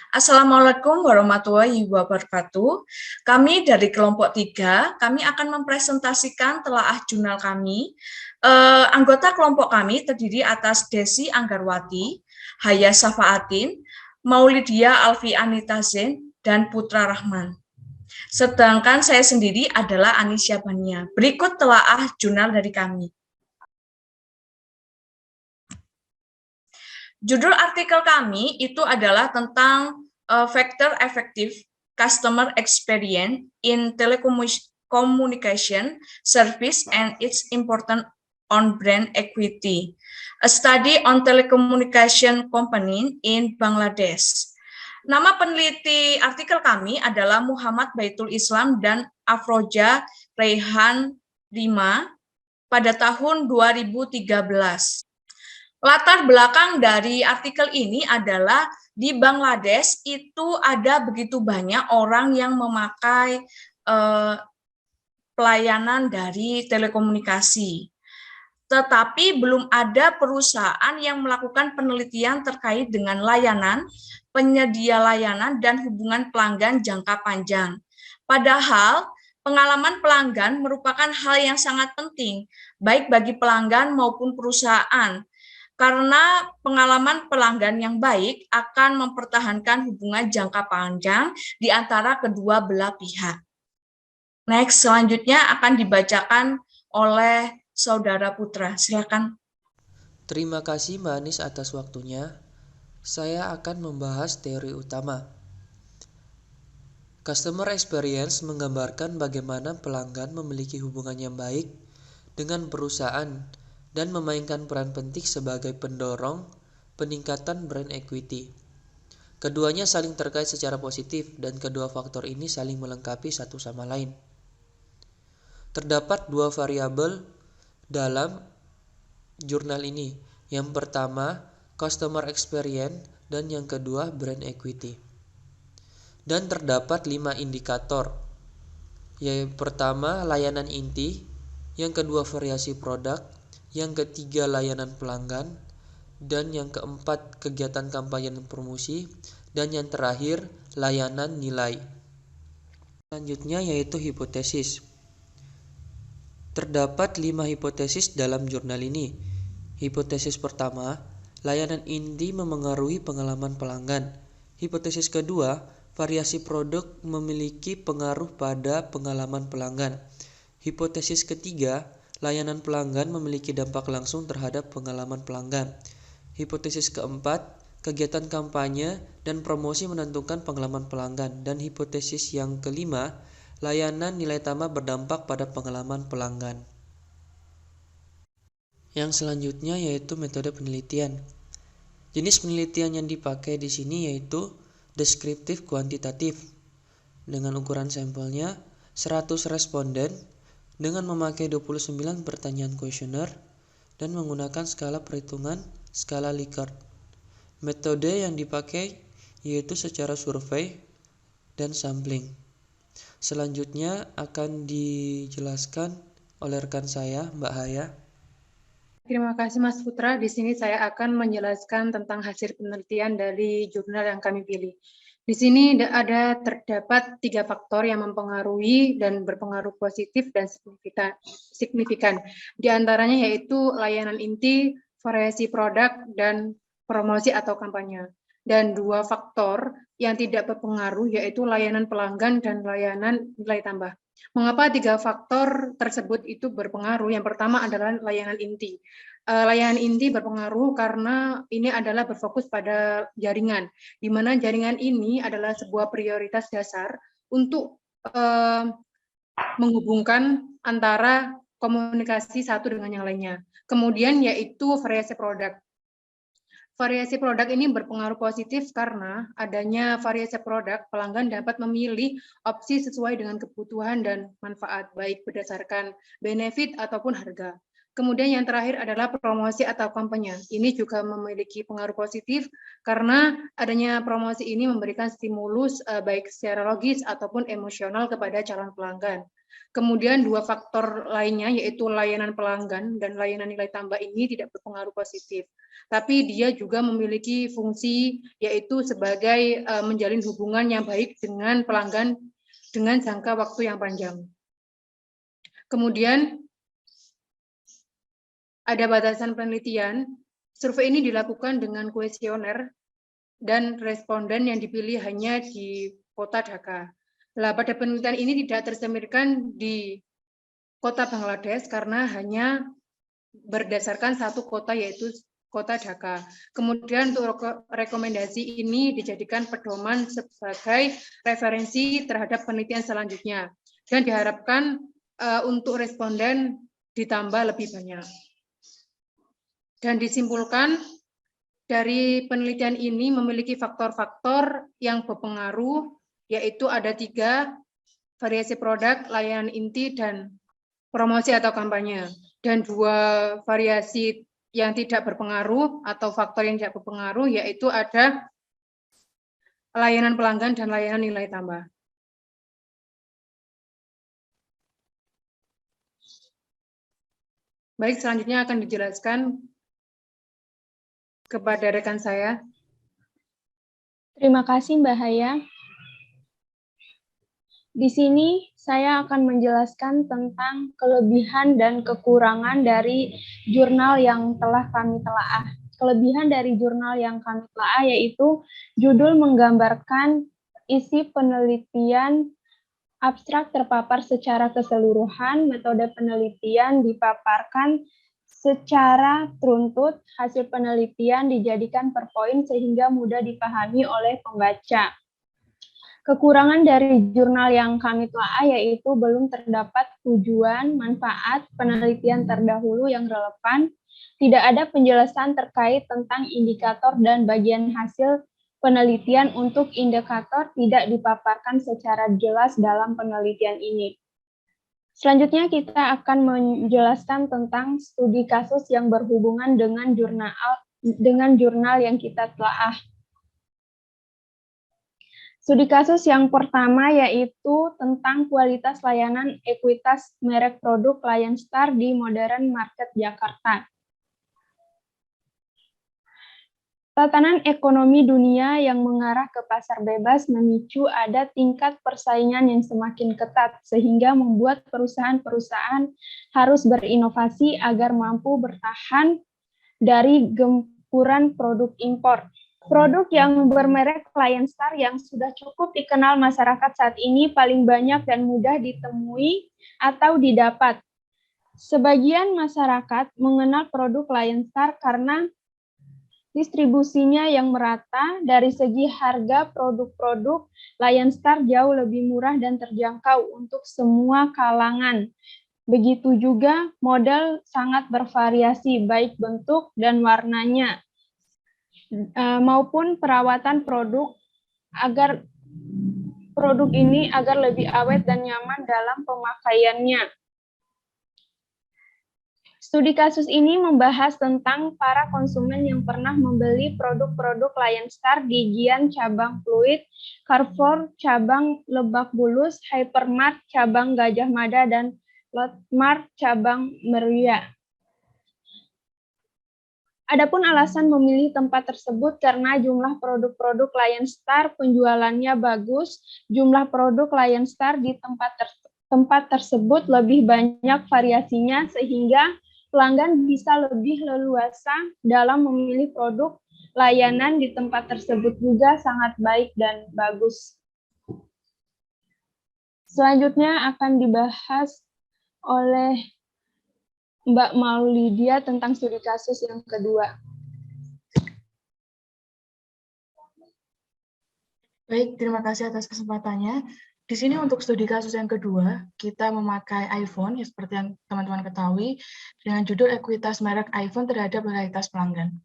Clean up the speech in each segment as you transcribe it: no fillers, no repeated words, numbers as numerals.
Assalamualaikum warahmatullahi wabarakatuh. Kami dari kelompok 3, kami akan mempresentasikan telaah jurnal kami. Anggota kelompok kami terdiri atas Desi Anggarwati, Haya Safaatin, Maulidia Alfi Anita Zain, dan Putra Rahman. Sedangkan saya sendiri adalah Anisya Bania. Berikut telaah jurnal dari kami. Judul artikel kami itu adalah tentang Factor Effective Customer Experience in Telecommunication Service and its Important on Brand Equity, a study on telecommunication company in Bangladesh. Nama peneliti artikel kami adalah Muhammad Baitul Islam dan Afroja Raihan Rima pada tahun 2013. Latar belakang dari artikel ini adalah di Bangladesh itu ada begitu banyak orang yang memakai pelayanan dari telekomunikasi. Tetapi belum ada perusahaan yang melakukan penelitian terkait dengan layanan, penyedia layanan, dan hubungan pelanggan jangka panjang. Padahal pengalaman pelanggan merupakan hal yang sangat penting, baik bagi pelanggan maupun perusahaan, karena pengalaman pelanggan yang baik akan mempertahankan hubungan jangka panjang di antara kedua belah pihak. Next, selanjutnya akan dibacakan oleh Saudara Putra. Silakan. Terima kasih Mbak Anis atas waktunya. Saya akan membahas teori utama. Customer experience menggambarkan bagaimana pelanggan memiliki hubungan yang baik dengan perusahaan dan memainkan peran penting sebagai pendorong peningkatan brand equity. Keduanya saling terkait secara positif dan kedua faktor ini saling melengkapi satu sama lain. Terdapat dua variabel dalam jurnal ini. Yang pertama, customer experience dan yang kedua, brand equity. Dan terdapat 5 indikator. Yang pertama, layanan inti, yang kedua variasi produk, yang ketiga layanan pelanggan, dan yang keempat kegiatan kampanye dan promosi, dan yang terakhir layanan nilai. Selanjutnya yaitu hipotesis. Terdapat 5 hipotesis dalam jurnal ini. Hipotesis pertama, layanan inti memengaruhi pengalaman pelanggan. Hipotesis kedua, variasi produk memiliki pengaruh pada pengalaman pelanggan. Hipotesis ketiga, layanan pelanggan memiliki dampak langsung terhadap pengalaman pelanggan. Hipotesis keempat, kegiatan kampanye dan promosi menentukan pengalaman pelanggan. Dan hipotesis yang kelima, layanan nilai tambah berdampak pada pengalaman pelanggan. Yang selanjutnya yaitu metode penelitian. Jenis penelitian yang dipakai di sini yaitu deskriptif kuantitatif. Dengan ukuran sampelnya 100 responden dengan memakai 29 pertanyaan kuesioner dan menggunakan skala perhitungan skala Likert. Metode yang dipakai yaitu secara survei dan sampling. Selanjutnya akan dijelaskan oleh rekan saya, Mbak Haya. Terima kasih Mas Putra. Di sini saya akan menjelaskan tentang hasil penelitian dari jurnal yang kami pilih. Di sini terdapat 3 faktor yang mempengaruhi dan berpengaruh positif dan signifikan. Di antaranya yaitu layanan inti, variasi produk, dan promosi atau kampanye. Dan 2 faktor yang tidak berpengaruh yaitu layanan pelanggan dan layanan nilai tambah. Mengapa 3 faktor tersebut itu berpengaruh? Yang pertama adalah layanan inti. Layanan inti berpengaruh karena ini adalah berfokus pada jaringan, di mana jaringan ini adalah sebuah prioritas dasar untuk menghubungkan antara komunikasi satu dengan yang lainnya. Kemudian yaitu variasi produk. Variasi produk ini berpengaruh positif karena adanya variasi produk, pelanggan dapat memilih opsi sesuai dengan kebutuhan dan manfaat, baik berdasarkan benefit ataupun harga. Kemudian yang terakhir adalah promosi atau kampanye. Ini juga memiliki pengaruh positif karena adanya promosi ini memberikan stimulus baik secara logis ataupun emosional kepada calon pelanggan. Kemudian dua faktor lainnya yaitu layanan pelanggan dan layanan nilai tambah ini tidak berpengaruh positif. Tapi dia juga memiliki fungsi yaitu sebagai menjalin hubungan yang baik dengan pelanggan dengan jangka waktu yang panjang. Kemudian ada batasan penelitian. Survei ini dilakukan dengan kuesioner dan responden yang dipilih hanya di kota Dhaka. Nah, pada penelitian ini tidak tersemirkan di kota Bangladesh karena hanya berdasarkan satu kota yaitu kota Dhaka. Kemudian untuk rekomendasi ini dijadikan pedoman sebagai referensi terhadap penelitian selanjutnya dan diharapkan untuk responden ditambah lebih banyak. Dan disimpulkan dari penelitian ini memiliki faktor-faktor yang berpengaruh, yaitu ada 3, variasi produk, layanan inti, dan promosi atau kampanye. Dan 2 variasi yang tidak berpengaruh atau faktor yang tidak berpengaruh, yaitu ada layanan pelanggan dan layanan nilai tambah. Baik, selanjutnya akan dijelaskan kepada rekan saya. Terima kasih Mbak Haya. Di sini saya akan menjelaskan tentang kelebihan dan kekurangan dari jurnal yang telah kami telaah. Kelebihan dari jurnal yang kami telaah yaitu judul menggambarkan isi penelitian, abstrak terpapar secara keseluruhan, metode penelitian dipaparkan secara teruntut, hasil penelitian dijadikan per poin sehingga mudah dipahami oleh pembaca. Kekurangan dari jurnal yang kami telaah yaitu belum terdapat tujuan, manfaat, penelitian terdahulu yang relevan, tidak ada penjelasan terkait tentang indikator dan bagian hasil penelitian untuk indikator tidak dipaparkan secara jelas dalam penelitian ini. Selanjutnya kita akan menjelaskan tentang studi kasus yang berhubungan dengan jurnal yang kita telaah. Studi kasus yang pertama yaitu tentang kualitas layanan ekuitas merek produk Lion Star di Modern Market Jakarta. Tatanan ekonomi dunia yang mengarah ke pasar bebas memicu ada tingkat persaingan yang semakin ketat, sehingga membuat perusahaan-perusahaan harus berinovasi agar mampu bertahan dari gempuran produk impor. Produk yang bermerek Lion Star yang sudah cukup dikenal masyarakat saat ini paling banyak dan mudah ditemui atau didapat. Sebagian masyarakat mengenal produk Lion Star karena distribusinya yang merata. Dari segi harga, produk-produk Lion Star jauh lebih murah dan terjangkau untuk semua kalangan. Begitu juga model sangat bervariasi, baik bentuk dan warnanya, maupun perawatan produk agar produk ini agar lebih awet dan nyaman dalam pemakaiannya. Studi kasus ini membahas tentang para konsumen yang pernah membeli produk-produk Lion Star di Giant cabang Fluid, Carrefour cabang Lebak Bulus, Hypermart cabang Gajah Mada, dan Lotmart cabang Meruya. Adapun alasan memilih tempat tersebut karena jumlah produk-produk Lion Star penjualannya bagus, jumlah produk Lion Star di tempat tersebut lebih banyak variasinya sehingga pelanggan bisa lebih leluasa dalam memilih produk. Layanan di tempat tersebut juga sangat baik dan bagus. Selanjutnya akan dibahas oleh Mbak Maulidia tentang studi kasus yang kedua. Baik, terima kasih atas kesempatannya. Di sini untuk studi kasus yang kedua, kita memakai iPhone, ya seperti yang teman-teman ketahui, dengan judul ekuitas merek iPhone terhadap loyalitas pelanggan.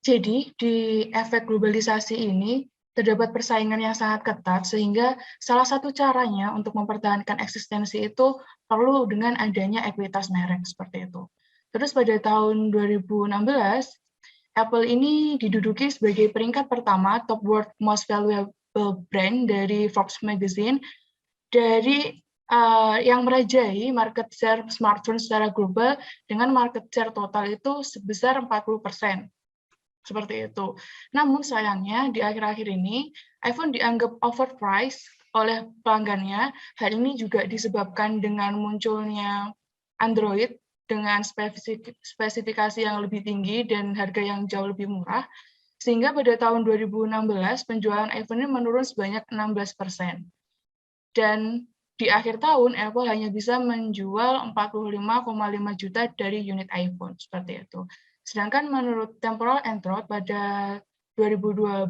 Jadi, di efek globalisasi ini, terdapat persaingan yang sangat ketat, sehingga salah satu caranya untuk mempertahankan eksistensi itu perlu dengan adanya ekuitas merek, seperti itu. Terus pada tahun 2016, Apple ini diduduki sebagai peringkat pertama top world most valuable brand dari Forbes Magazine dari yang merajai market share smartphone secara global dengan market share total itu sebesar 40%. Seperti itu. Namun sayangnya di akhir-akhir ini iPhone dianggap overpriced oleh pelanggannya. Hal ini juga disebabkan dengan munculnya Android dengan spesifikasi yang lebih tinggi dan harga yang jauh lebih murah. Sehingga pada tahun 2016 penjualan iPhone ini menurun sebanyak 16%. Dan di akhir tahun Apple hanya bisa menjual 45,5 juta dari unit iPhone, seperti itu. Sedangkan menurut Temporal and Trade pada 2012,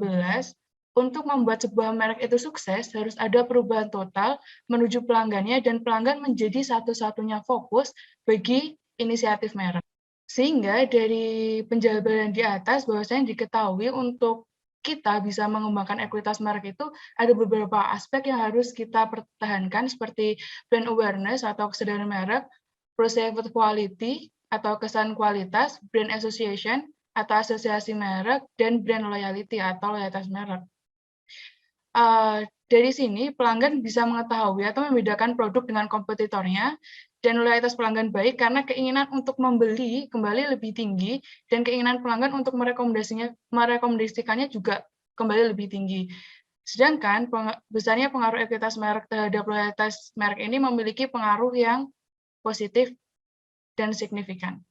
untuk membuat sebuah merek itu sukses, harus ada perubahan total menuju pelanggannya, dan pelanggan menjadi satu-satunya fokus bagi inisiatif merek. Sehingga dari penjabaran di atas, bahwasanya diketahui untuk kita bisa mengembangkan ekuitas merek itu ada beberapa aspek yang harus kita pertahankan, seperti brand awareness atau kesadaran merek, perceived quality atau kesan kualitas, brand association atau asosiasi merek, dan brand loyalty atau loyalitas merek. Dari sini pelanggan bisa mengetahui atau membedakan produk dengan kompetitornya, dan loyalitas pelanggan baik karena keinginan untuk membeli kembali lebih tinggi, dan keinginan pelanggan untuk merekomendasikannya juga kembali lebih tinggi. Sedangkan besarnya pengaruh ekuitas merek terhadap loyalitas merek ini memiliki pengaruh yang positif dan signifikan.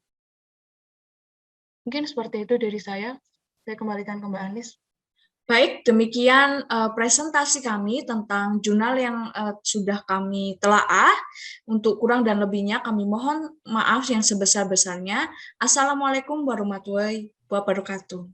Mungkin seperti itu dari saya. Saya kembalikan ke Mbak Anis. Baik, demikian presentasi kami tentang jurnal yang sudah kami telaah. Untuk kurang dan lebihnya kami mohon maaf yang sebesar-besarnya. Assalamualaikum warahmatullahi wabarakatuh.